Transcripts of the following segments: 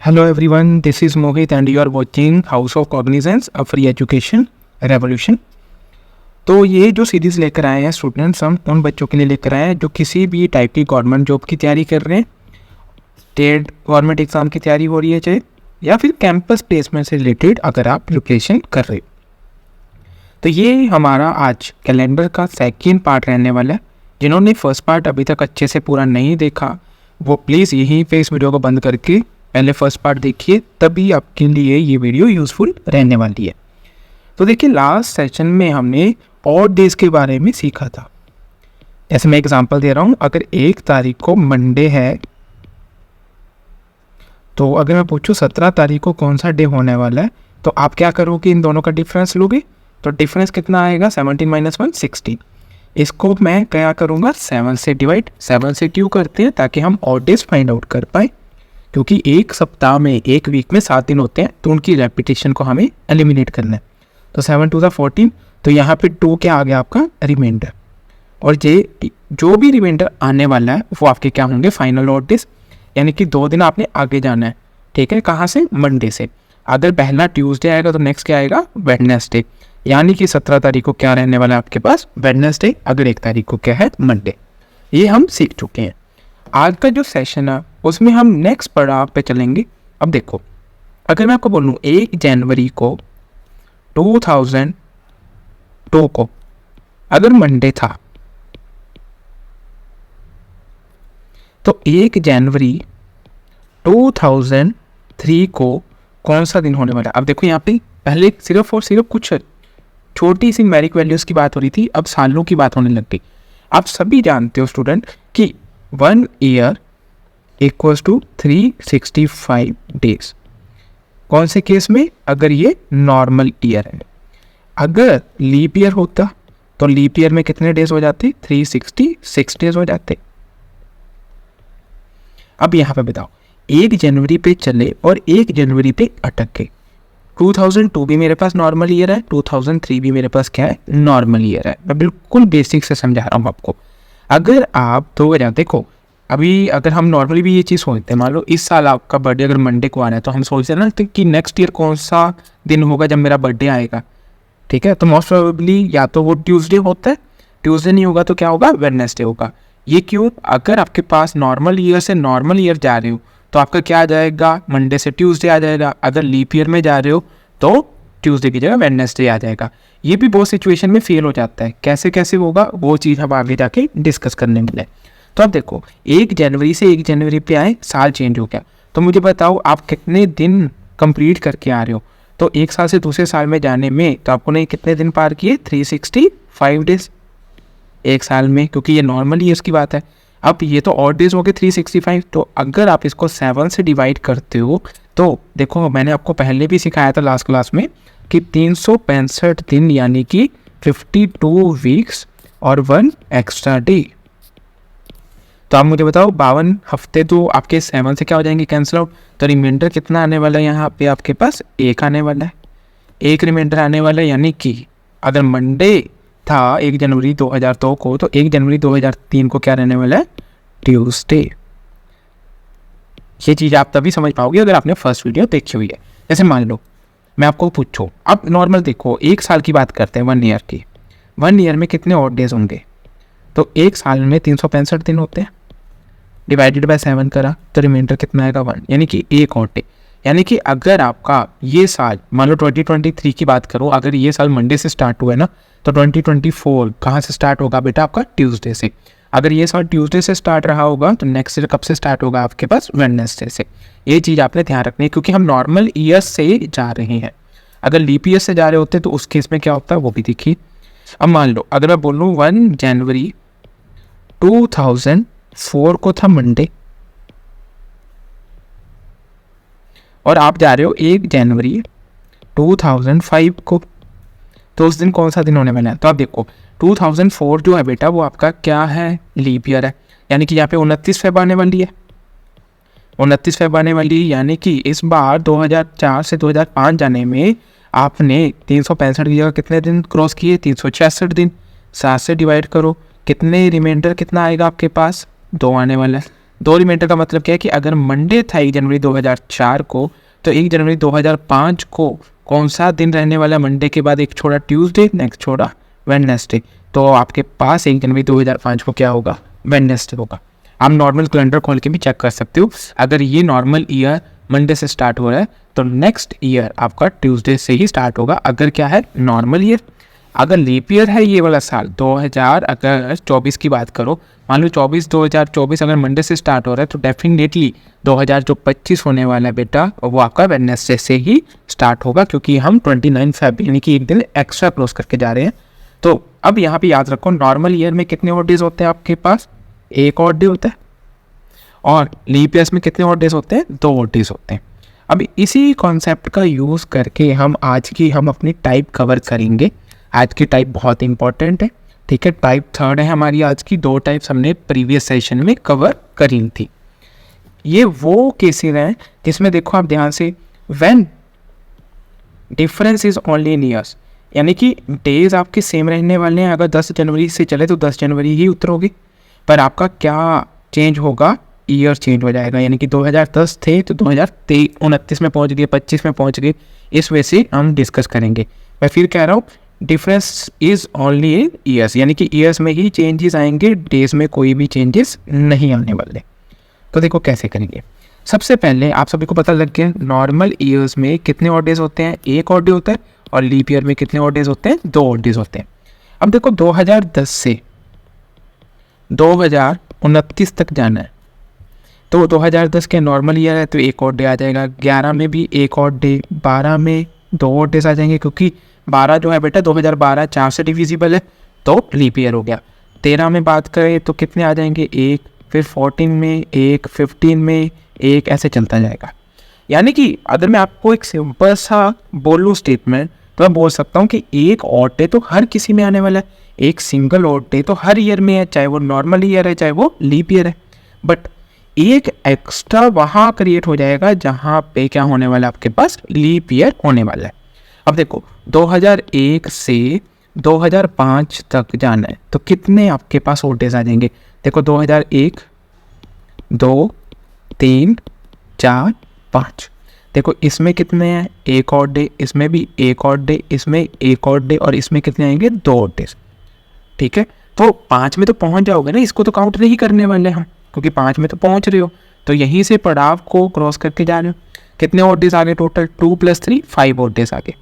Hello everyone, this is Mohit and you are watching House of Cognizance, a free education revolution। तो ये जो series लेकर आए हैं स्टूडेंट्स, हम उन बच्चों के लिए लेकर आए हैं जो किसी भी टाइप की गवर्नमेंट जॉब की तैयारी कर रहे हैं, स्टेट गवर्नमेंट एग्ज़ाम की तैयारी हो रही है चाहे, या फिर कैंपस प्लेसमेंट से रिलेटेड अगर आप प्रिपरेशन कर रहे हो। तो ये हमारा आज कैलेंडर का सेकेंड पार्ट रहने वाला है। जिन्होंने फर्स्ट पार्ट अभी तक अच्छे से पूरा नहीं देखा वो प्लीज़ यहीं पे इस वीडियो को बंद करके पहले फर्स्ट पार्ट देखिए, तभी आपके लिए ये वीडियो यूज़फुल रहने वाली है। तो देखिए, लास्ट सेशन में हमने ऑड डेज के बारे में सीखा था। जैसे मैं एग्जांपल दे रहा हूँ, अगर 1 तारीख को मंडे है तो अगर मैं पूछूँ 17 तारीख को कौन सा डे होने वाला है, तो आप क्या करोगे, इन दोनों का डिफरेंस लोगे। तो डिफरेंस कितना आएगा, 17 - 1 16। इसको मैं क्या करूँगा, 7 से डिवाइड। 7 से क्यों करते हैं, ताकि हम ऑड डेज फाइंड आउट कर पाए, क्योंकि एक सप्ताह में, एक वीक में 7 दिन होते हैं, तो उनकी रेपिटेशन को हमें एलिमिनेट करना है। तो 7 × 2 = 14। तो यहाँ पे 2 क्या आ गया, आपका रिमाइंडर। और जो भी रिमाइंडर आने वाला है वो आपके क्या होंगे, फाइनल ऑड डेज। यानी कि 2 दिन आपने आगे जाना है, ठीक है। कहाँ से, मंडे से। अगर पहला ट्यूसडे आएगा तो नेक्स्ट क्या आएगा, वेडनेसडे। यानी कि 17 तारीख को क्या रहने वाला है आपके पास, वेडनेसडे। अगर 1 तारीख को क्या है, मंडे। ये हम सीख चुके हैं। आज का जो सेशन है उसमें हम नेक्स्ट पड़ाव पे चलेंगे। अब देखो, अगर मैं आपको बोलूँ 1 जनवरी को 2002 को अगर मंडे था, तो 1 जनवरी 2003 को कौन सा दिन होने वाला है। अब देखो, यहाँ पे पहले सिर्फ और सिर्फ कुछ छोटी सी न्यूमेरिक वैल्यूज़ की बात हो रही थी, अब सालों की बात होने लग गई। आप सभी जानते हो स्टूडेंट कि 1 ईयर = 365 डेज। कौन से केस में, अगर ये नॉर्मल ईयर है। अगर लीप ईयर होता तो लीप ईयर में कितने डेज हो जाते, 366 डेज हो जाते। अब यहाँ पे बताओ, 1 जनवरी पे चले और 1 जनवरी पे अटक गए। 2002 भी मेरे पास नॉर्मल ईयर है, 2003 भी मेरे पास क्या है, नॉर्मल ईयर है। मैं बिल्कुल बेसिक से समझा रहा हूँ आपको। अगर आप 2000 देखो, अभी अगर हम नॉर्मली भी ये चीज़ सोचते हैं, मान लो इस साल आपका बर्थडे अगर मंडे को आ रहा है, तो हम सोचते हैं ना कि नेक्स्ट ईयर कौन सा दिन होगा जब मेरा बर्थडे आएगा, ठीक है। तो मोस्ट प्रोबेबली या तो वो ट्यूसडे होता है, ट्यूसडे नहीं होगा तो क्या होगा, वेडनेसडे होगा। ये क्यों, अगर आपके पास नॉर्मल ईयर से नॉर्मल ईयर जा रहे हो तो आपका क्या आ जाएगा, मंडे से ट्यूसडे आ जाएगा। अगर लीप ईयर में जा रहे हो तो ट्यूसडे की जगह वेडनेसडे आ जाएगा। ये भी बहुत सिचुएशन में फेल हो जाता है। कैसे कैसे होगा वो चीज़ हम आगे जाके डिस्कस करने मिले। तो अब देखो, 1 जनवरी से 1 जनवरी पे आए, साल चेंज हो गया। तो मुझे बताओ आप कितने दिन कंप्लीट करके आ रहे हो। तो एक साल से दूसरे साल में जाने में तो आपको नहीं कितने दिन पार किए, 365 डेज एक साल में, क्योंकि ये नॉर्मल ईयर्स की बात है। अब ये तो ऑड डेज हो गए 365। तो अगर आप इसको 7 से डिवाइड करते हो तो देखो, मैंने आपको पहले भी सिखाया था लास्ट क्लास में कि 365 दिन यानी कि 52 वीक्स और 1 एक्स्ट्रा डे। तो आप मुझे बताओ, 52 हफ्ते तो आपके 7 से क्या हो जाएंगे, कैंसिल आउट। तो रिमाइंडर कितना आने वाला है, यहाँ पे आपके पास 1 आने वाला है। 1 रिमाइंडर आने वाला है, यानी कि अगर मंडे था 1 जनवरी 2002 को, तो 1 जनवरी 2003 को क्या रहने वाला है, ट्यूसडे। ये चीज़ आप तभी समझ पाओगे अगर आपने फर्स्ट वीडियो देखी हुई है। जैसे मान लो मैं आपको पूछूं, अब नॉर्मल देखो, 1 साल की बात करते हैं, 1 ईयर की। 1 ईयर में कितने ऑड डेज होंगे, तो 1 साल में 365 दिन होते हैं, डिवाइडेड बाय 7 करा तो रिमाइंडर कितना आएगा, 1। यानी कि 1 ऑड डे। यानी कि अगर आपका ये साल, मान लो 2023 की बात करो, अगर ये साल मंडे से स्टार्ट हुआ है ना, तो 2024 कहाँ से स्टार्ट होगा बेटा, आपका ट्यूसडे से। अगर ये साल ट्यूसडे से स्टार्ट रहा होगा तो नेक्स्ट ईयर कब से स्टार्ट होगा आपके पास, वेडनेसडे से। ये चीज़ आपने ध्यान रखनी है, क्योंकि हम नॉर्मल ईयर से जा रहे हैं। अगर लीप ईयर से जा रहे होते तो उस केस में क्या होता है वो भी देखिए। अब मान लो अगर मैं बोलूँ 1 जनवरी 2004 को था मंडे, और आप जा रहे हो 1 जनवरी 2005 को, तो उस दिन कौन सा दिन होने वाला है। तो आप देखो, 2004 जो है बेटा वो आपका क्या है, लीप ईयर है। यानी कि यहाँ पे 29 फेब आने वाली है, 29 फेब आने वाली। यानी कि इस बार 2004 से 2005 जाने में आपने 365 की जगह कितने दिन क्रॉस किए, 366 दिन। 7 से डिवाइड करो, कितने रिमाइंडर कितना आएगा आपके पास, 2 आने वाला है। दो रिमाइंडर का मतलब क्या है कि अगर मंडे था 1 जनवरी 2004 को, तो 1 जनवरी 2005 को कौन सा दिन रहने वाला है? मंडे के बाद एक छोड़ा ट्यूसडे, नेक्स्ट छोड़ा वेडनेसडे, तो आपके पास 1 जनवरी 2005 को क्या होगा? वेडनेसडे होगा। आप नॉर्मल कैलेंडर खोल के भी चेक कर सकते हो। अगर ये नॉर्मल ईयर मंडे से स्टार्ट हो रहा है तो नेक्स्ट ईयर आपका ट्यूसडे से ही स्टार्ट होगा, अगर क्या है? Normal year. अगर लीप ईयर है ये वाला साल 2000 अगर 24 की बात करो, मान लो 2024 अगर मंडे से स्टार्ट हो रहा है तो डेफिनेटली 2025 होने वाला है बेटा, वो आपका वेडनेसडे से ही स्टार्ट होगा, क्योंकि हम 29 फेब यानी कि एक दिन एक्स्ट्रा क्लोज करके जा रहे हैं। तो अब यहाँ पे याद रखो, नॉर्मल ईयर में कितने और डेज होते हैं आपके पास? एक और डे होता है। और लीप ईयर्स में कितने और डेज होते हैं? 2 और डेज होते हैं। अब इसी कॉन्सेप्ट का यूज़ करके हम अपनी टाइप कवर करेंगे। आज की टाइप बहुत इंपॉर्टेंट है, ठीक है। टाइप 3 है हमारी आज की। 2 टाइप्स हमने प्रीवियस सेशन में कवर करी थी। ये वो केसेस हैं जिसमें देखो आप ध्यान से, when difference is only in years, यानी कि डेज आपके सेम रहने वाले हैं। अगर 10 जनवरी से चले तो 10 जनवरी ही उतरोगे, पर आपका क्या चेंज होगा? ईयर चेंज हो जाएगा। यानी कि 2010 थे तो 2029 में पहुंच गए, 25 में पहुंच गए। इस वजह से हम डिस्कस करेंगे। मैं फिर कह रहा हूँ, difference is only in years, यानी कि ईयर्स में ही चेंजेस आएंगे, डेज में कोई भी चेंजेस नहीं आने वाले। तो देखो कैसे करेंगे। सबसे पहले आप सभी को पता लग गया, नॉर्मल ईयर्स में कितने और डेज होते हैं? एक और डे होता है। और लीप ईयर में कितने और डेज होते हैं? 2 और डेज होते हैं। अब देखो 2010 से 2029 तक जाना है, तो 2010 के नॉर्मल ईयर है तो एक और डे आ जाएगा। 11 में भी एक और डे, 12 में 2 और डेज आ जाएंगे, क्योंकि 12 जो है बेटा 2012 4 से डिविजिबल है, तो लीप ईयर हो गया। 13 में बात करें तो कितने आ जाएंगे? एक, फिर 14 में एक, 15 में एक, ऐसे चलता जाएगा। यानी कि अगर मैं आपको एक सिंपल सा बोलूँ स्टेटमेंट, तो मैं बोल सकता हूँ कि एक ऑड डे तो हर किसी में आने वाला है, एक सिंगल ऑड डे तो हर ईयर में है, चाहे वो नॉर्मल ईयर है चाहे वो लीप ईयर है। बट एक एक्स्ट्रा वहाँ क्रिएट हो जाएगा जहाँ पे क्या होने वाला है? आपके पास लीप ईयर होने वाला है। अब देखो 2001 से 2005 तक जाना है तो कितने आपके पास ऑड डेज आ जाएंगे? देखो 2001, 2, 3, 4, 5। देखो इसमें कितने हैं? एक और डे, इसमें भी एक और डे, इसमें एक और डे, और इसमें कितने आएंगे? 2 और डेज, ठीक है। तो 5 में तो पहुंच जाओगे ना, इसको तो काउंट नहीं करने वाले हम, क्योंकि 5 में तो पहुंच रहे हो, तो यहीं से पड़ाव को क्रॉस करके जा रहे हो। कितने और डेज आ गए टोटल? 2 + 3 5 और डेज आ गए।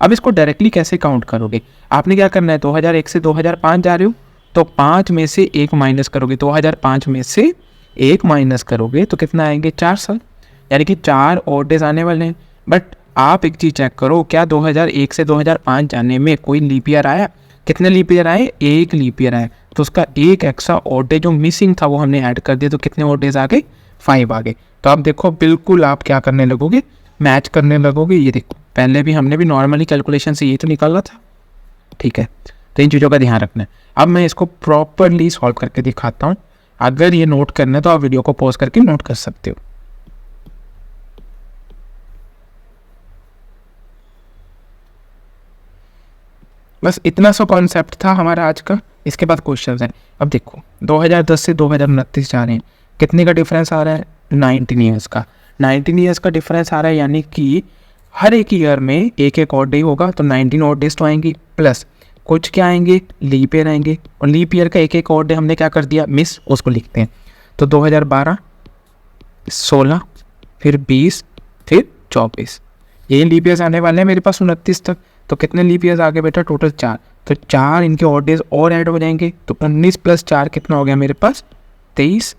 अब इसको डायरेक्टली कैसे काउंट करोगे? आपने क्या करना है, 2001 से 2005 जा रहे हो तो 5 में से 1 माइनस करोगे, 2005 में से 1 माइनस करोगे तो कितना आएंगे? 4 साल, यानी कि 4 और डेज आने वाले हैं। बट आप एक चीज़ चेक करो, क्या 2001 से 2005 जाने में कोई लीप ईयर आया? कितने लीप ईयर आए? एक लीप ईयर आया, तो उसका एक एक्स्ट्रा और डे जो मिसिंग था वो हमने ऐड कर दिया, तो कितने और डेज आ गए? 5 आ गए। तो आप देखो बिल्कुल आप क्या करने लगोगे? मैच करने लगोगे। ये देखो पहले भी हमने भी नॉर्मली कैलकुलेशन से ये तो निकाला था, ठीक है। तो इन चीज़ों का ध्यान रखना है। अब मैं इसको प्रॉपरली सॉल्व करके दिखाता हूँ। अगर ये नोट करना है तो आप वीडियो को पॉज करके नोट कर सकते हो। बस इतना सा कॉन्सेप्ट था हमारा आज का। इसके बाद क्वेश्चंस हैं। अब देखो 2010 से 2029 जा रहे हैं, कितने का डिफरेंस आ रहा है? 19 ईयर्स का। 19 ईयर्स का डिफरेंस आ रहा है, यानी कि हर एक ईयर में एक एक और डे होगा, तो 19 और डेज तो आएंगी, प्लस कुछ क्या आएंगे? लीप ईयर आएंगे। और लीप ईयर का एक एक और डे हमने क्या कर दिया? मिस, उसको लिखते हैं। तो 2012, 16, फिर 20, फिर 24, ये लीप ईयर्स आने वाले हैं मेरे पास 29 तक। तो कितने लीप ईयर्स आ गए बेटा? टोटल 4। तो 4 इनके और डेज और ऐड हो जाएंगे, तो 19 + 4 कितना हो गया मेरे पास? 23।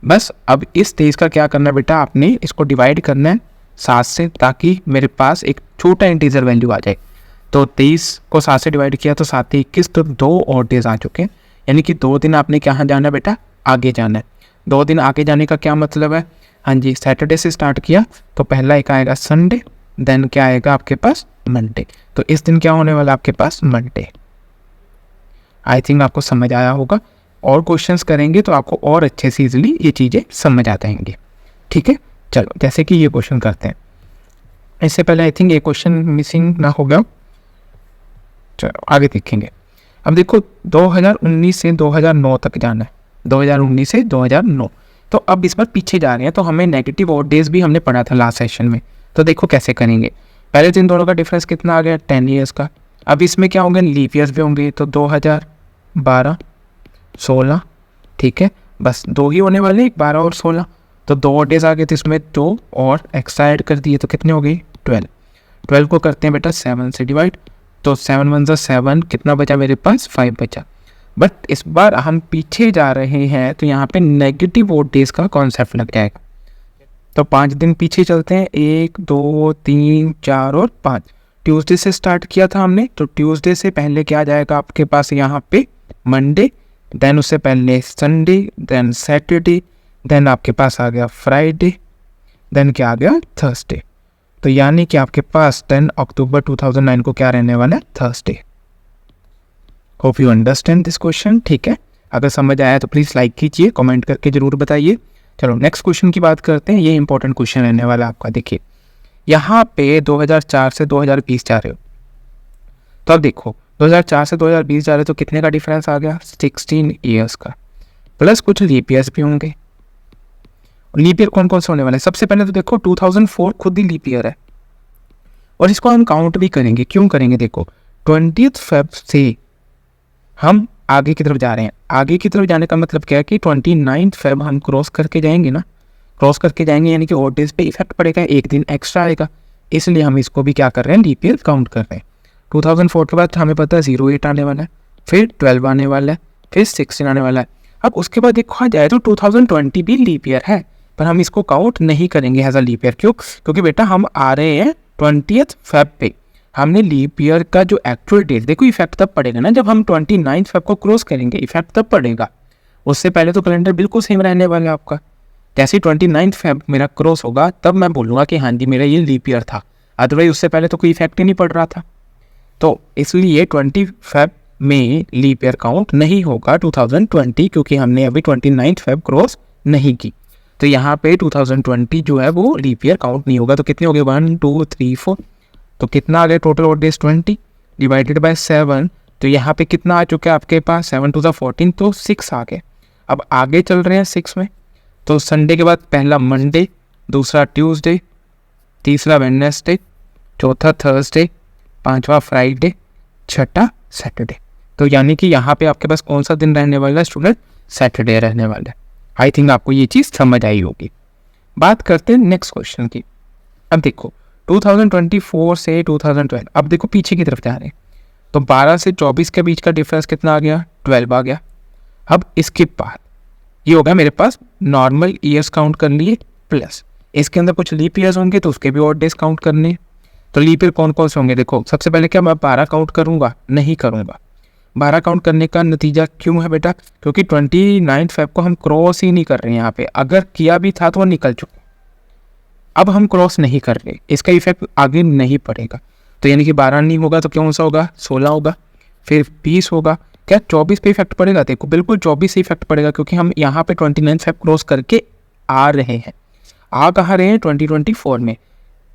बस अब इस 23 का क्या करना है बेटा? आपने इसको डिवाइड करना है 7 से, ताकि मेरे पास एक छोटा इंटीजर वैल्यू आ जाए। तो 23 को 7 से डिवाइड किया तो 7 × 21, तो 2 और डेज आ चुके हैं। यानी कि 2 दिन आपने कहाँ जाना है बेटा? आगे जाना है। 2 दिन आगे जाने का क्या मतलब है? हाँ जी, सैटरडे से स्टार्ट किया तो पहला एक आएगा संडे, देन क्या आएगा आपके पास? मंडे। तो इस दिन क्या होने वाला आपके पास? मंडे। आई थिंक आपको समझ आया होगा। और क्वेश्चंस करेंगे तो आपको और अच्छे से इजीली ये चीज़ें समझ आ जाएंगी, ठीक है। चलो जैसे कि ये क्वेश्चन करते हैं। इससे पहले आई थिंक ये क्वेश्चन मिसिंग ना हो गया, चलो आगे देखेंगे। अब देखो 2019 से 2009 तक जाना है। 2019 से 2009, तो अब इस बार पीछे जा रहे हैं, तो हमें नेगेटिव ऑड डेज भी हमने पढ़ा था लास्ट सेशन में। तो देखो कैसे करेंगे। पहले तो इन दोनों का डिफरेंस कितना आ गया, 10 ईयर्स का। अब इसमें क्या होंगे, लीप ईयर्स भी होंगे, तो 2012, 16, ठीक है, बस 2 ही होने वाले, 12 और 16। तो 2 और डेज आ गए, तो इसमें 2 और एक्स्ट्रा ऐड कर दिए, तो कितने हो गई 12। 12 को करते हैं बेटा 7 से डिवाइड, तो 7 1 7, कितना बचा मेरे पास, 5 बचा। बट इस बार हम पीछे जा रहे हैं, तो यहाँ पे नेगेटिव ऑड डेज का कॉन्सेप्ट लग जाएगा। तो 5 दिन पीछे चलते हैं, 1 2 3 4 और 5। ट्यूसडे से स्टार्ट किया था हमने, तो ट्यूसडे से पहले क्या आ जाएगा आपके पास यहाँ पे, मंडे, देन उससे पहले संडे, देन सैटरडे, देन आपके पास आ गया फ्राइडे, देन क्या आ गया, थर्सडे। तो यानी कि आपके पास 10 अक्टूबर 2009 को क्या रहने वाला है, Thursday. Hope you understand this question, ठीक है। अगर समझ आया तो प्लीज़ लाइक कीजिए, कमेंट करके ज़रूर बताइए। चलो नेक्स्ट क्वेश्चन की बात करते हैं। ये इंपॉर्टेंट क्वेश्चन रहने वाला है आपका। देखिए यहाँ पे 2004 से 2020 जा रहे हो, तो अब देखो 2004 से 2020 जा रहे हो, तो कितने का डिफरेंस आ गया, 16 ईयर्स का, प्लस कुछ लीप ईयर्स भी होंगे। लीप ईयर कौन कौन से होने वाले हैं, सबसे पहले तो देखो 2004 खुद ही लीप ईयर है, और इसको हम काउंट भी करेंगे। क्यों करेंगे, देखो 20 फेब से हम आगे की तरफ जा रहे हैं। आगे की तरफ जाने का मतलब क्या है कि 29 फेब हम क्रॉस करके जाएंगे ना, क्रॉस करके जाएंगे, यानी कि ऑड डेज पे इफेक्ट पड़ेगा, एक दिन एक्स्ट्रा आएगा, इसलिए हम इसको भी क्या कर रहे हैं, लीप ईयर काउंट कर रहे हैं। 2004 के बाद हमें पता है 08 आने वाला है, फिर 12 आने वाला है, फिर 16 आने वाला है। अब उसके बाद देखा जाए तो 2020 भी लीप ईयर है, पर हम इसको काउंट नहीं करेंगे एज अ लीप ईयर। क्यों, क्योंकि बेटा हम आ रहे हैं 20th फेब पे। हमने लीप ईयर का जो एक्चुअल डेट, देखो इफेक्ट तब पड़ेगा ना जब हम 29 फेब को क्रॉस करेंगे, इफेक्ट तब पड़ेगा। उससे पहले तो कैलेंडर बिल्कुल सेम रहने वाला है आपका। जैसे 29 फेब मेरा क्रॉस होगा, तब मैं बोलूँगा कि हाँ जी मेरा ये लीप ईयर था, अदरवाइज उससे पहले तो कोई इफेक्ट ही नहीं पड़ रहा था। तो इसलिए 20 फेब में लीप ईयर काउंट नहीं होगा 2020, क्योंकि हमने अभी 29 फेब क्रॉस नहीं की। तो यहाँ पे 2020 जो है वो लीप ईयर काउंट नहीं होगा। तो कितने हो गए, 1 2 3 4, तो कितना आ गया total odd days 20 divided by 7। तो यहाँ पे कितना आ चुका है आपके पास, 7 2 14, तो 6 आ गए। अब आगे चल रहे हैं 6 में, तो संडे के बाद पहला मंडे, दूसरा ट्यूसडे, तीसरा वेडनेसडे, चौथा थर्सडे, पांचवा फ्राइडे, छठा सैटरडे। तो यानी कि यहाँ पे आपके पास कौन सा दिन रहने वाला है स्टूडेंट, सैटरडे रहने वाला है। आई थिंक आपको ये चीज़ समझ आई होगी। बात करते हैं नेक्स्ट क्वेश्चन की। अब देखो 2024 से 2012, अब देखो पीछे की तरफ जा रहे हैं, तो 12 से 24 के बीच का डिफरेंस कितना आ गया, 12 आ गया। अब इसके बाद ये होगा मेरे पास नॉर्मल ईयर्स काउंट कर लिए, प्लस इसके अंदर कुछ लीप ईयर्स होंगे, तो उसके भी ऑड डेज काउंट करने। तो लीप ईयर कौन कौन से होंगे, देखो सबसे पहले क्या मैं 12 काउंट करूँगा, नहीं करूँगा। 12 काउंट करने का नतीजा क्यों है बेटा, क्योंकि 29 फेब को हम क्रॉस ही नहीं कर रहे हैं यहाँ पे, अगर किया भी था तो वो निकल चुका, अब हम क्रॉस नहीं कर रहे, इसका इफेक्ट आगे नहीं पड़ेगा। तो यानी कि 12 नहीं होगा तो कौन सा होगा, 16 होगा, फिर 20 होगा। क्या 24 पे इफेक्ट पड़ेगा, देखो बिल्कुल 24 से इफेक्ट पड़ेगा, क्योंकि हम यहाँ पे 29 फेब क्रॉस करके आ रहे हैं। आ कहाँ रहे हैं, 2024 में,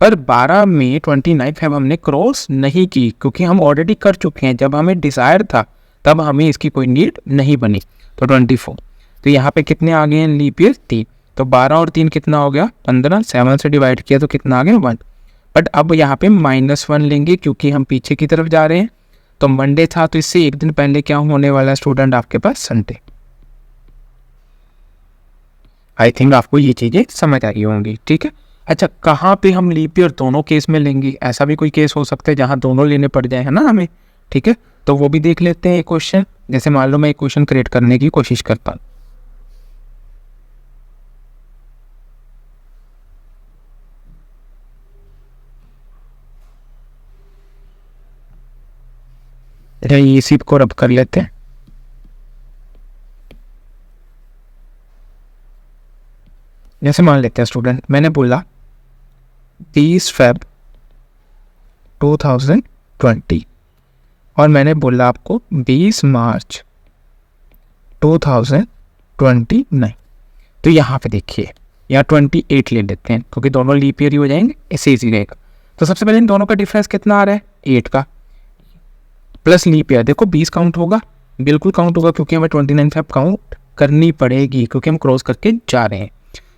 पर 12 में 29 फेब हमने क्रॉस नहीं की, क्योंकि हम ऑलरेडी कर चुके हैं। जब हमें डिज़ायर था तब हमें इसकी कोई नीड नहीं बनी, तो 24। तो यहाँ पे कितने आ गए हैं लीप ईयर, 3। तो 12 और 3 कितना हो गया, 15। 7 से डिवाइड किया तो कितना आ गया, 1। बट अब यहाँ पे -1 लेंगे, क्योंकि हम पीछे की तरफ जा रहे हैं। तो मंडे था, तो इससे एक दिन पहले क्या होने वाला है स्टूडेंट, आपके पास संडे। आई थिंक आपको ये चीज़ें समझ आई होंगी, ठीक है। अच्छा, कहाँ पे हम लीप ईयर दोनों केस में लेंगे, ऐसा भी कोई केस हो सकता है जहाँ दोनों लेने पड़ जाए, है ना हमें, ठीक है। तो वो भी देख लेते हैं एक क्वेश्चन। जैसे मान लो मैं एक क्वेश्चन क्रिएट करने की कोशिश करता हूँ। ये इसी को रब कर लेते हैं। जैसे मान लेते हैं स्टूडेंट, मैंने बोला 30 फेब 2020 और मैंने बोला आपको 20 मार्च 2029। तो यहाँ पे देखिए, यहाँ 28 ले लेते हैं, क्योंकि दोनों लीप ईयर ही हो जाएंगे, इससे इजी रहेगा। तो सबसे पहले इन दोनों का डिफरेंस कितना आ रहा है, 8 का, प्लस लीप ईयर। देखो 20 काउंट होगा, बिल्कुल काउंट होगा, क्योंकि हमें 29 फेब काउंट करनी पड़ेगी क्योंकि हम क्रॉस करके जा रहे हैं।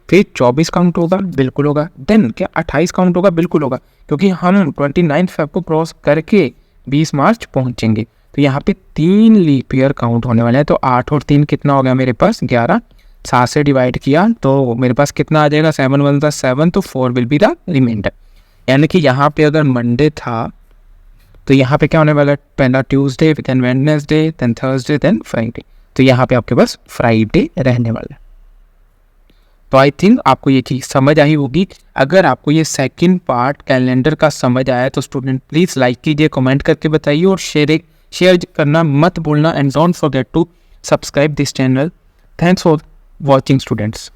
फिर 24 काउंट होगा, बिल्कुल होगा। देन क्या 28 काउंट होगा, बिल्कुल होगा, क्योंकि हम 29 फेब को क्रॉस करके 20 मार्च पहुंचेंगे। तो यहाँ पे 3 लीप ईयर काउंट होने वाले हैं। तो 8 और 3 कितना हो गया मेरे पास 11, 7 से डिवाइड किया तो मेरे पास कितना आ जाएगा 7 1 + 7, तो 4 विल बी द रिमाइंडर। यानी कि यहाँ पे अगर मंडे था तो यहाँ पे क्या होने वाला है, पहला Tuesday, then Wednesday, then Thursday, then Friday. तो यहाँ पे आपके पास फ्राइडे रहने वाला है। तो आई थिंक आपको ये चीज़ समझ आई होगी। अगर आपको ये सेकंड पार्ट कैलेंडर का समझ आया तो स्टूडेंट प्लीज़ लाइक कीजिए, कमेंट करके बताइए और शेयर करना मत भूलना। And don't forget to subscribe this channel. Thanks for watching students.